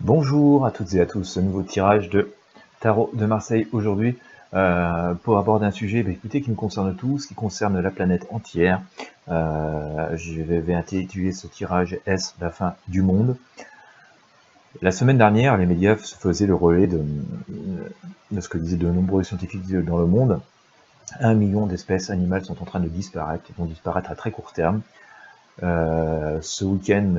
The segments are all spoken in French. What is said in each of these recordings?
Bonjour à toutes et à tous, nouveau tirage de Tarot de Marseille aujourd'hui pour aborder un sujet écoutez, qui nous concerne tous, qui concerne la planète entière. Je vais intituler ce tirage « Est-ce la fin du monde ?» La semaine dernière, les médias faisaient le relais de ce que disaient de nombreux scientifiques dans le monde. 1 million d'espèces animales sont en train de disparaître, et vont disparaître à très court terme. Ce week-end,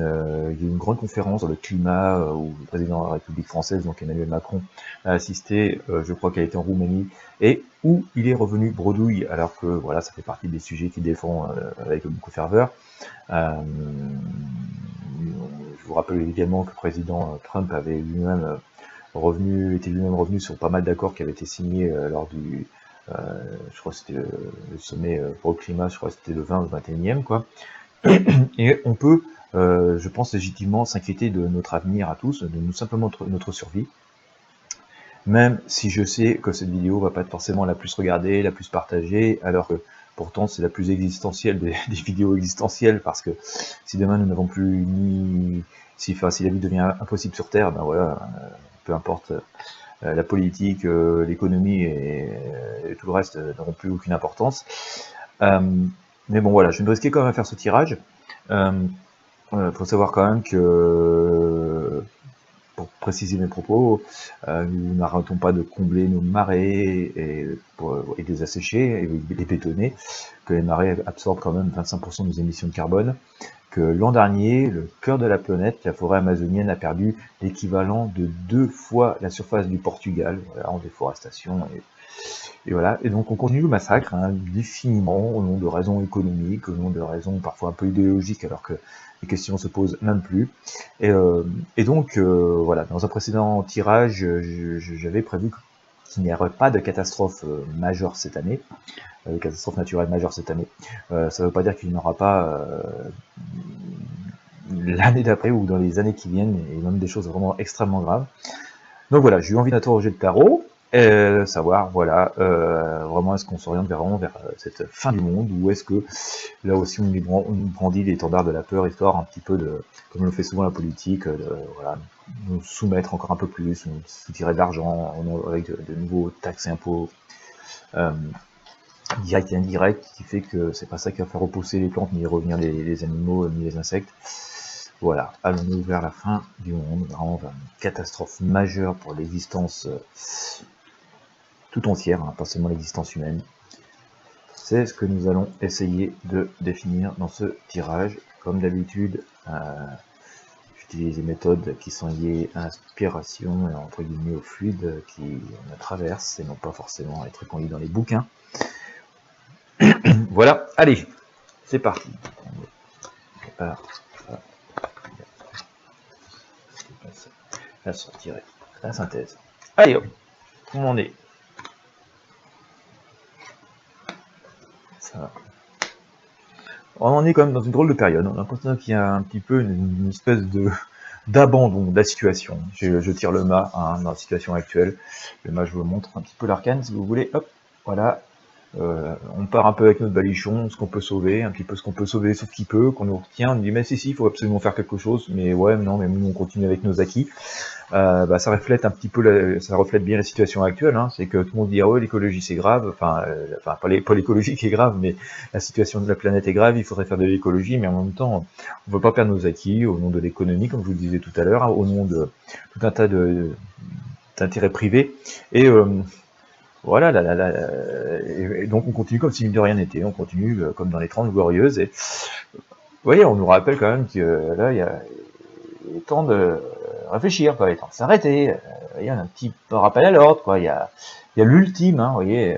il y a eu une grande conférence sur le climat où le président de la République française, donc Emmanuel Macron, a assisté, je crois qu'elle a été en Roumanie, et où il est revenu bredouille, alors que voilà, ça fait partie des sujets qu'il défend avec beaucoup de ferveur. Je vous rappelle également que le président Trump avait était lui-même revenu sur pas mal d'accords qui avaient été signés lors du, je crois que c'était le sommet pour le climat, je crois que c'était le 20 ou 21e, quoi. Et on peut, je pense, légitimement s'inquiéter de notre avenir à tous, de nous simplement notre survie. Même si je sais que cette vidéo va pas être forcément la plus regardée, la plus partagée, alors que pourtant c'est la plus existentielle des vidéos existentielles, parce que si demain nous n'avons plus si la vie devient impossible sur Terre, ben voilà, peu importe la politique, l'économie et tout le reste n'auront plus aucune importance. Mais bon voilà, je me risquais quand même à faire ce tirage. Faut savoir quand même que, pour préciser mes propos, nous n'arrêtons pas de combler nos marais et de les assécher et les bétonner, que les marais absorbent quand même 25% de nos émissions de carbone, que l'an dernier, le cœur de la planète, la forêt amazonienne, a perdu l'équivalent de 2 fois la surface du Portugal, voilà, en déforestation. Et voilà, et donc on continue le massacre indéfiniment au nom de raisons économiques, au nom de raisons parfois un peu idéologiques, alors que les questions se posent même plus. Et donc voilà, dans un précédent tirage, j'avais prévu qu'il n'y aurait pas de catastrophe majeure cette année, de catastrophe naturelle majeure cette année. Ça ne veut pas dire qu'il n'y en aura pas l'année d'après ou dans les années qui viennent, et même des choses vraiment extrêmement graves. Donc voilà, j'ai eu envie d'interroger le tarot, savoir, voilà, vraiment est-ce qu'on s'oriente vers cette fin du monde, ou est-ce que là aussi on brandit l'étendard de la peur, histoire un petit peu de, comme le fait souvent la politique, voilà, nous soumettre encore un peu plus, nous soutirer de l'argent avec de nouveaux taxes et impôts directs et indirects, qui fait que c'est pas ça qui va faire repousser les plantes, ni revenir les animaux, ni les insectes. Voilà, allons-nous vers la fin du monde, vraiment vers une catastrophe majeure pour l'existence tout entière, pas seulement l'existence humaine. C'est ce que nous allons essayer de définir dans ce tirage. Comme d'habitude, j'utilise des méthodes qui sont liées à l'inspiration et entre guillemets au fluide qui me traverse, et non pas forcément les trucs qu'on lit dans les bouquins. Voilà, allez, c'est parti. On prépare à sortir la synthèse. Allez hop, où on est. Ça. On en est quand même dans une drôle de période. On a l'impression qu'il y a un petit peu une espèce d'abandon de la situation. Je tire le mât dans la situation actuelle. Le mât, je vous montre un petit peu l'arcane si vous voulez. Hop, voilà. On part un peu avec notre balichon, ce qu'on peut sauver, un petit peu ce qu'on peut sauver, sauf qu'il peut, qu'on nous retient, on nous dit mais si, il faut absolument faire quelque chose, mais ouais, non, mais nous on continue avec nos acquis. Ça reflète un petit peu, ça reflète bien la situation actuelle, c'est que tout le monde dit ah ouais, l'écologie c'est grave, enfin pas l'écologie qui est grave, mais la situation de la planète est grave, il faudrait faire de l'écologie, mais en même temps on ne veut pas perdre nos acquis au nom de l'économie, comme je vous le disais tout à l'heure, au nom de tout un tas d'intérêts privés, et voilà, et donc on continue comme si de rien n'était, on continue comme dans les 30 glorieuses, et vous voyez, on nous rappelle quand même que là il est temps de réfléchir, quoi, il est temps de s'arrêter, il y a un petit rappel à l'ordre, quoi, il y a l'ultime, vous voyez,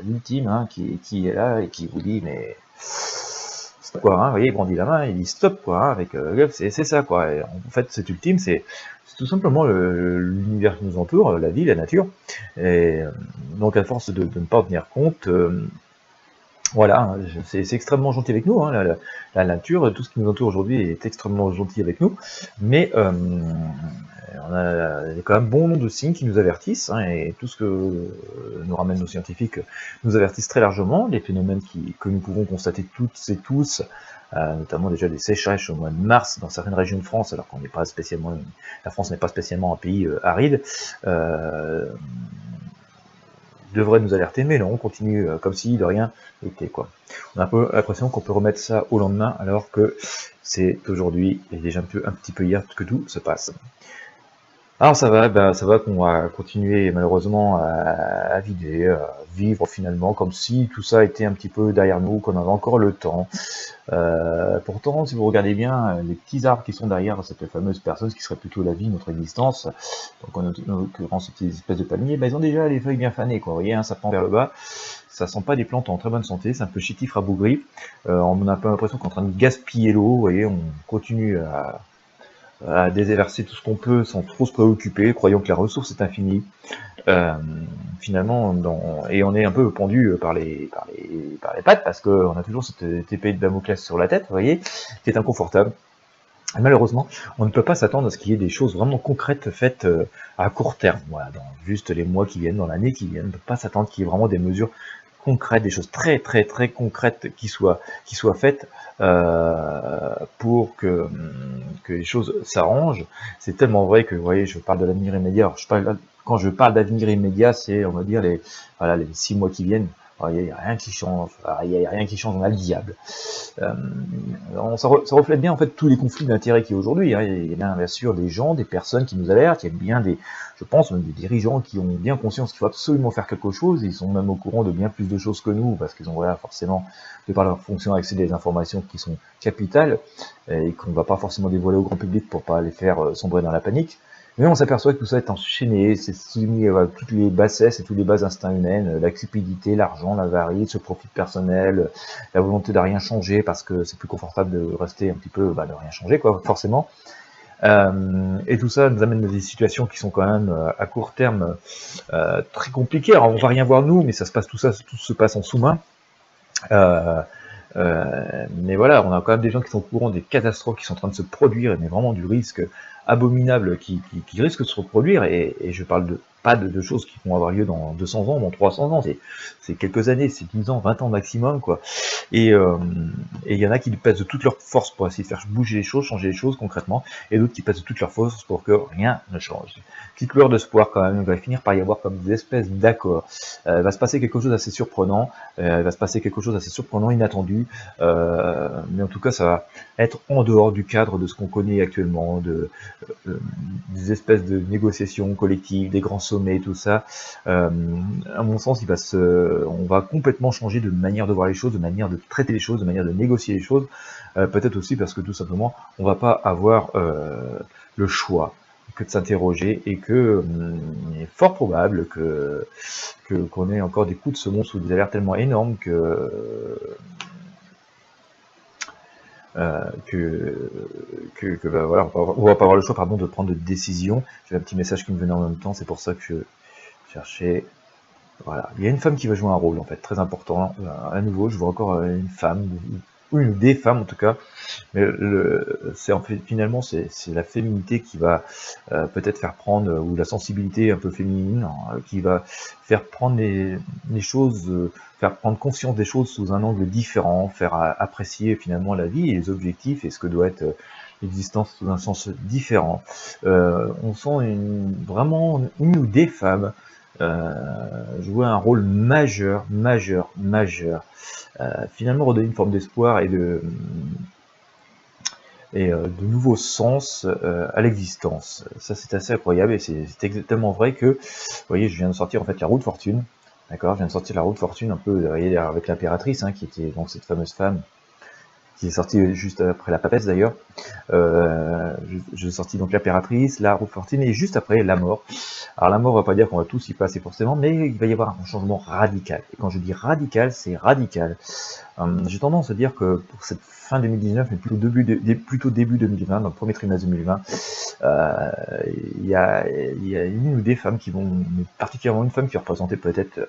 l'ultime qui est là et qui vous dit mais stop, quoi, vous voyez, il brandit la main, il dit stop, quoi, avec c'est ça, quoi, et en fait cet ultime c'est tout simplement l'univers qui nous entoure, la vie, la nature, et donc à force de ne pas en tenir compte, Voilà, hein, c'est extrêmement gentil avec nous, hein, la nature, tout ce qui nous entoure aujourd'hui est extrêmement gentil avec nous, mais il y a quand même bon nombre de signes qui nous avertissent, hein, et tout ce que nous ramènent nos scientifiques nous avertissent très largement, les phénomènes que nous pouvons constater toutes et tous, notamment déjà des sécheresses au mois de mars dans certaines régions de France, alors qu'on n'est pas spécialement, la France n'est pas spécialement un pays aride, devrait nous alerter, mais non, on continue comme si de rien n'était, quoi. On a un peu l'impression qu'on peut remettre ça au lendemain, alors que c'est aujourd'hui, et déjà un petit peu hier, que tout se passe. Alors ça va qu'on va continuer malheureusement à vider, à vivre finalement, comme si tout ça était un petit peu derrière nous, qu'on avait encore le temps. Pourtant, si vous regardez bien, les petits arbres qui sont derrière cette fameuse personne, qui serait plutôt la vie, notre existence, donc en l'occurrence ces petites espèces de palmiers, ben, ils ont déjà les feuilles bien fanées, quoi. Vous voyez, hein, ça pend vers le bas, ça sent pas des plantes en très bonne santé, c'est un peu chétif, rabougri. On a un peu l'impression qu'on est en train de gaspiller l'eau, vous voyez, on continue à déverser tout ce qu'on peut sans trop se préoccuper, croyant que la ressource est infinie. Euh, Finalement, et on est un peu pendu par les pattes, parce qu'on a toujours cette épée de Damoclès sur la tête, vous voyez, qui est inconfortable. Et malheureusement, on ne peut pas s'attendre à ce qu'il y ait des choses vraiment concrètes faites à court terme, voilà, dans juste les mois qui viennent, dans l'année qui vient. On ne peut pas s'attendre qu'il y ait vraiment des mesures concrètes, des choses très très très concrètes qui soient faites pour que les choses s'arrangent. C'est tellement vrai que, vous voyez, je parle de l'avenir immédiat. Alors, quand je parle d'avenir immédiat, c'est, on va dire, voilà, les 6 mois qui viennent. Alors, il n'y a rien qui change, il n'y a rien qui change, on a le diable. Euh, ça reflète bien en fait tous les conflits d'intérêts qu'il y a aujourd'hui, hein. Il y a bien sûr des gens, des personnes qui nous alertent, il y a bien je pense, même des dirigeants qui ont bien conscience qu'il faut absolument faire quelque chose, ils sont même au courant de bien plus de choses que nous, parce qu'ils ont voilà, forcément, de par leur fonction, accès à des informations qui sont capitales, et qu'on ne va pas forcément dévoiler au grand public pour pas les faire sombrer dans la panique. Mais on s'aperçoit que tout ça est enchaîné, c'est soumis à toutes les bassesses et tous les bas instincts humains, la cupidité, l'argent, l'avarice, le profit personnel, la volonté de rien changer parce que c'est plus confortable de rester un petit peu, de rien changer, quoi, forcément. Et tout ça nous amène à des situations qui sont quand même à court terme très compliquées. Alors on va rien voir nous, mais tout se passe en sous-main. Euh, mais voilà, on a quand même des gens qui sont au courant des catastrophes qui sont en train de se produire, mais vraiment du risque abominable qui risque de se reproduire, et je parle pas de choses qui vont avoir lieu dans 200 ans, dans 300 ans, c'est quelques années, c'est 10 ans, 20 ans maximum, quoi. Et il y en a qui pèsent de toute leur force pour essayer de faire bouger les choses, changer les choses concrètement, et d'autres qui pèsent de toute leur force pour que rien ne change. Petite lueur d'espoir quand même, il va finir par y avoir comme des espèces d'accords. Il va se passer quelque chose d'assez surprenant, il va se passer quelque chose d'assez surprenant, inattendu, mais en tout cas ça va être en dehors du cadre de ce qu'on connaît actuellement, des espèces de négociations collectives, des grands sommets, tout ça. À mon sens, on va complètement changer de manière de voir les choses, de manière de traiter les choses, de manière de négocier les choses. Peut-être aussi parce que tout simplement, on va pas avoir le choix que de s'interroger, et que il est fort probable qu'on ait encore des coups de semonce ou des alertes tellement énormes voilà, on va pas avoir le choix, pardon, de prendre de décision. J'ai un petit message qui me venait en même temps, c'est pour ça que je cherchais. Voilà, il y a une femme qui va jouer un rôle en fait très important. À nouveau, je vois encore une femme, ou une ou des femmes en tout cas. Mais c'est en fait, finalement c'est la féminité qui va peut-être faire prendre, ou la sensibilité un peu féminine, hein, qui va faire prendre les choses, faire prendre conscience des choses sous un angle différent, faire apprécier finalement la vie et les objectifs et ce que doit être l'existence sous un sens différent. On sent vraiment une ou des femmes jouer un rôle majeur, finalement redonner une forme d'espoir et de nouveaux sens à l'existence. Ça c'est assez incroyable, et c'est tellement vrai que, vous voyez, je viens de sortir en fait la roue de fortune, d'accord, je viens de sortir la roue de fortune un peu avec l'impératrice, hein, qui était donc cette fameuse femme qui est sortie juste après la papesse d'ailleurs. Je sortis donc l'impératrice, la roue de fortune, et juste après la mort. Alors la mort, on va pas dire qu'on va tous y passer forcément, mais il va y avoir un changement radical. Et quand je dis radical, c'est radical. J'ai tendance à dire que pour cette fin 2019, mais plutôt début 2020, dans le premier trimestre 2020, il y a une ou des femmes qui vont, mais particulièrement une femme qui représentait peut-être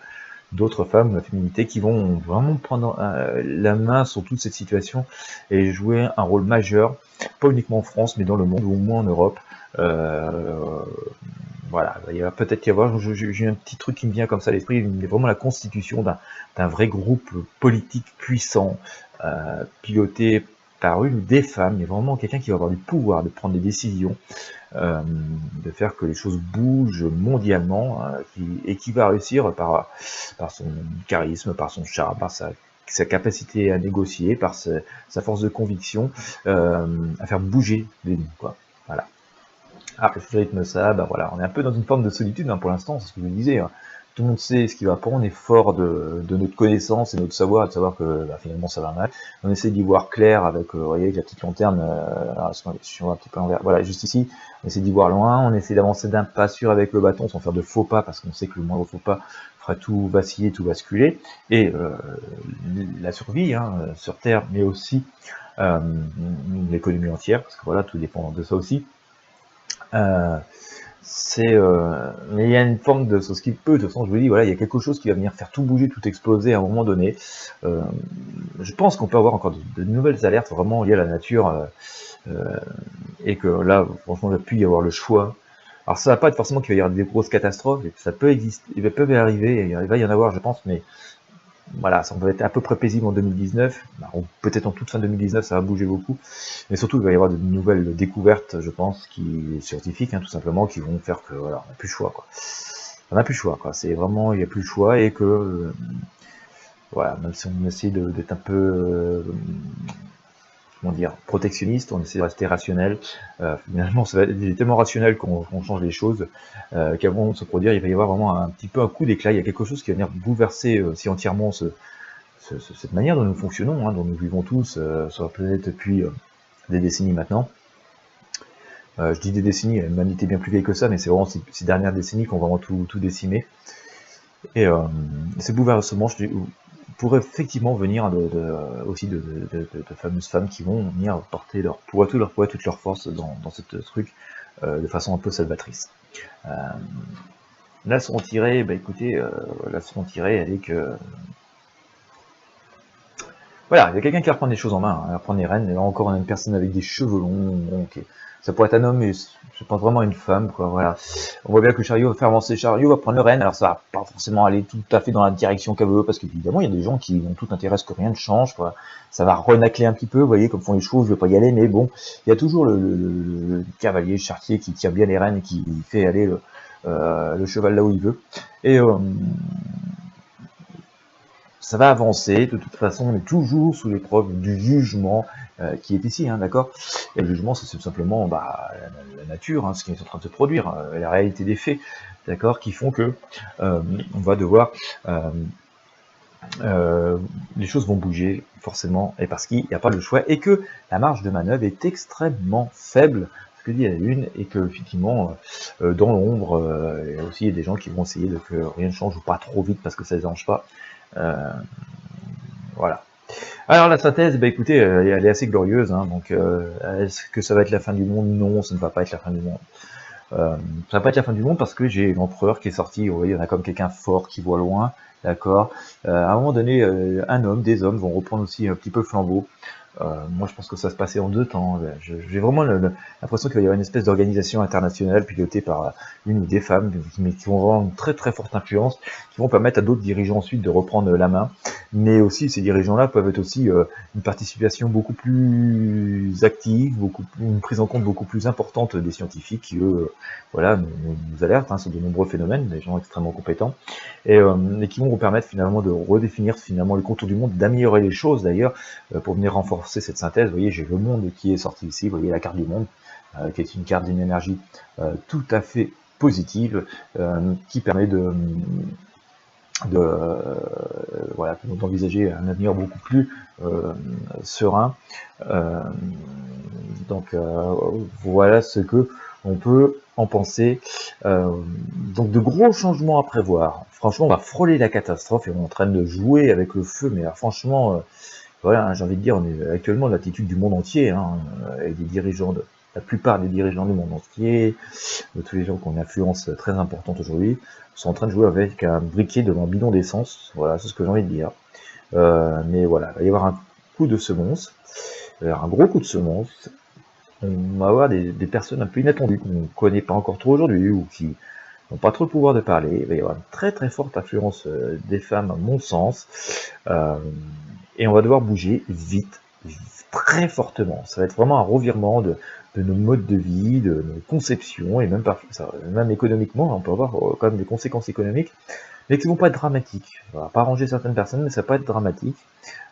d'autres femmes, féminité, qui vont vraiment prendre la main sur toute cette situation et jouer un rôle majeur, pas uniquement en France, mais dans le monde, ou au moins en Europe. Voilà, il va peut-être y avoir, j'ai un petit truc qui me vient comme ça à l'esprit, mais vraiment la constitution d'un vrai groupe politique puissant, piloté par une ou des femmes, mais vraiment quelqu'un qui va avoir du pouvoir de prendre des décisions, de faire que les choses bougent mondialement, et qui va réussir par son charisme, par son charme, par sa capacité à négocier, par sa force de conviction, à faire bouger les lignes, quoi. Voilà. Ah, le rythme ça, bah voilà, on est un peu dans une forme de solitude pour l'instant, c'est ce que je disais. Tout le monde sait ce qui va pas, on est fort de notre connaissance et notre savoir, et de savoir que finalement ça va mal. On essaie d'y voir clair avec, vous voyez, avec la petite lanterne, sur un petit peu envers, voilà, juste ici, on essaie d'y voir loin, on essaie d'avancer d'un pas sûr avec le bâton sans faire de faux pas, parce qu'on sait que le moindre faux pas fera tout vaciller, tout basculer, et la survie sur Terre, mais aussi l'économie entière, parce que voilà, tout dépend de ça aussi. Mais il y a une forme de ce qui peut, de toute façon, je vous dis, voilà, il y a quelque chose qui va venir faire tout bouger, tout exploser à un moment donné. Je pense qu'on peut avoir encore de nouvelles alertes vraiment liées à la nature, et que là, franchement, il va plus y avoir le choix. Alors ça va pas être forcément qu'il va y avoir des grosses catastrophes, ça peut exister, il peut y arriver, il va y en avoir, je pense, mais voilà, ça va être à peu près paisible en 2019, ou peut-être en toute fin 2019, ça va bouger beaucoup, mais surtout il va y avoir de nouvelles découvertes, je pense, scientifiques, tout simplement, qui vont faire que voilà, on n'a plus le choix, quoi. On n'a plus le choix, quoi. C'est vraiment, il n'y a plus le choix, et que voilà, même si on essaie d'être un peu comment dire, protectionniste, on essaie de rester rationnel. Finalement, ça va être tellement rationnel qu'on change les choses, qu'avant de se produire, il va y avoir vraiment un petit peu un coup d'éclat. Il y a quelque chose qui va venir bouleverser si entièrement cette manière dont nous fonctionnons, dont nous vivons tous sur la planète depuis des décennies maintenant. Je dis des décennies, l'humanité est bien plus vieille que ça, mais c'est vraiment ces dernières décennies qui ont vraiment tout décimé. Et ces bouleversements, pourrait effectivement venir aussi de fameuses femmes qui vont venir porter leur poids, tout leur poids, toute leur force dans cette truc, de façon un peu salvatrice. Là seront tirés, bah écoutez, là seront tirés avec voilà, il y a quelqu'un qui va reprendre les choses en main, il va reprendre les rênes, et là encore on a une personne avec des cheveux longs, donc ça pourrait être un homme, mais je pense vraiment à une femme, quoi, voilà. On voit bien que le chariot va faire avancer le chariot, va prendre le rêne, alors ça va pas forcément aller tout à fait dans la direction qu'elle veut, parce qu'évidemment il y a des gens qui ont tout intérêt à ce que rien ne change, quoi. Ça va renacler un petit peu, vous voyez, comme font les chevaux, je vais pas y aller, mais bon, il y a toujours le cavalier, le charretier qui tire bien les rênes et qui fait aller le cheval là où il veut. Et ça va avancer, de toute façon, on est toujours sous l'épreuve du jugement qui est ici, d'accord. Et le jugement, c'est simplement la nature, ce qui est en train de se produire, la réalité des faits, d'accord, qui font que on va devoir... les choses vont bouger, forcément, et parce qu'il n'y a pas le choix, et que la marge de manœuvre est extrêmement faible, ce que dit la Lune, et que, effectivement, dans l'ombre, il y a aussi des gens qui vont essayer de que rien ne change, ou pas trop vite, parce que ça ne les arrange pas. Voilà. Alors la synthèse, écoutez, elle est assez glorieuse, donc est-ce que ça va être la fin du monde? Non, ça ne va pas être la fin du monde. Ça va pas être la fin du monde parce que j'ai l'empereur qui est sorti, vous voyez, on a comme quelqu'un fort qui voit loin, d'accord. À un moment donné, des hommes vont reprendre aussi un petit peu le flambeau. Moi, je pense que ça va se passer en deux temps. J'ai vraiment l'impression qu'il va y avoir une espèce d'organisation internationale pilotée par une ou des femmes, mais qui vont avoir une très très forte influence, qui vont permettre à d'autres dirigeants ensuite de reprendre la main. Mais aussi, ces dirigeants-là peuvent être aussi une participation beaucoup plus active, une prise en compte beaucoup plus importante des scientifiques qui, eux, voilà, nous alertent sur de nombreux phénomènes, des gens extrêmement compétents, et qui vont vous permettre finalement de redéfinir finalement le contour du monde, d'améliorer les choses d'ailleurs, pour venir renforcer cette synthèse. Vous voyez, j'ai le monde qui est sorti ici, vous voyez la carte du monde, qui est une carte d'une énergie tout à fait positive, qui permet voilà, d'envisager un avenir beaucoup plus serein. Donc voilà ce que on peut en penser. Donc de gros changements à prévoir. Franchement, on va frôler la catastrophe et on est en train de jouer avec le feu, mais alors, franchement, voilà, j'ai envie de dire, on est actuellement de l'attitude du monde entier, et des dirigeants la plupart des dirigeants du monde entier, de tous les gens qui ont une influence très importante aujourd'hui, sont en train de jouer avec un briquet devant un bidon d'essence. Voilà, c'est ce que j'ai envie de dire. Mais voilà, il va y avoir un coup de semonce, un gros coup de semonce. On va avoir des personnes un peu inattendues qu'on ne connaît pas encore trop aujourd'hui ou qui n'ont pas trop le pouvoir de parler. Il va y avoir une très très forte influence des femmes, à mon sens, et on va devoir bouger vite, très fortement. Ça va être vraiment un revirement de nos modes de vie, de nos conceptions, et même, même économiquement, on peut avoir quand même des conséquences économiques, mais qui ne vont pas être dramatiques. Ça va pas arranger certaines personnes, mais ça va pas être dramatique.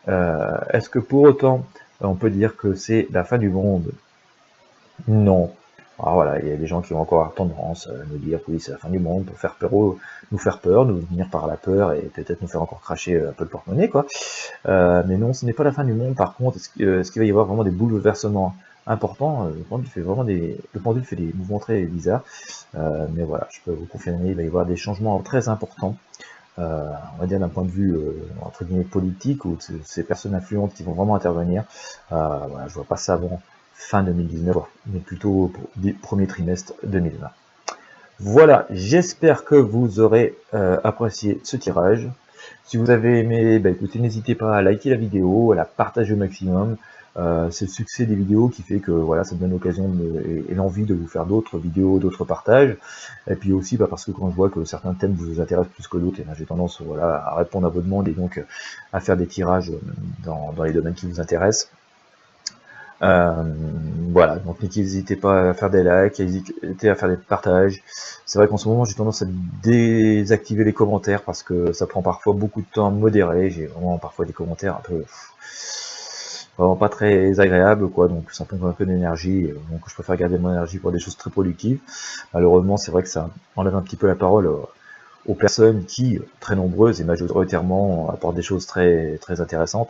Est-ce que pour autant, on peut dire que c'est la fin du monde? Non. Alors voilà, il y a des gens qui vont encore avoir tendance à nous dire que oui, c'est la fin du monde pour faire peur, nous faire peur, nous venir par la peur et peut-être nous faire encore cracher un peu le porte-monnaie, quoi. Mais non, ce n'est pas la fin du monde. Par contre, est-ce qu'il va y avoir vraiment des bouleversements importants? Le pendule fait des mouvements très bizarres. Mais voilà, je peux vous confirmer, il va y avoir des changements très importants. On va dire d'un point de vue entre guillemets politique, ou ces personnes influentes qui vont vraiment intervenir. Voilà, je vois pas ça avant fin 2019, mais plutôt pour premier trimestre 2020. Voilà, j'espère que vous aurez apprécié ce tirage. Si vous avez aimé, bah écoutez, n'hésitez pas à liker la vidéo, à la partager au maximum. C'est le succès des vidéos qui fait que voilà, ça me donne l'occasion et l'envie de vous faire d'autres vidéos, d'autres partages. Et puis aussi parce que quand je vois que certains thèmes vous intéressent plus que d'autres, j'ai tendance voilà, à répondre à vos demandes et donc à faire des tirages dans les domaines qui vous intéressent. Voilà, donc n'hésitez pas à faire des likes, n'hésitez à faire des partages. C'est vrai qu'en ce moment j'ai tendance à désactiver les commentaires parce que ça prend parfois beaucoup de temps à modérer. J'ai vraiment parfois des commentaires un peu vraiment pas très agréables, quoi, donc ça pompe un peu d'énergie, donc je préfère garder mon énergie pour des choses très productives. Malheureusement, c'est vrai que ça enlève un petit peu la parole aux personnes qui, très nombreuses et majoritairement, apportent des choses très, très intéressantes.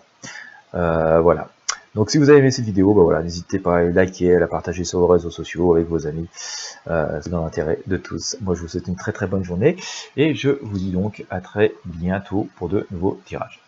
Voilà. Donc si vous avez aimé cette vidéo, bah voilà, n'hésitez pas à liker, à la partager sur vos réseaux sociaux avec vos amis. C'est dans l'intérêt de tous. Moi je vous souhaite une très très bonne journée et je vous dis donc à très bientôt pour de nouveaux tirages.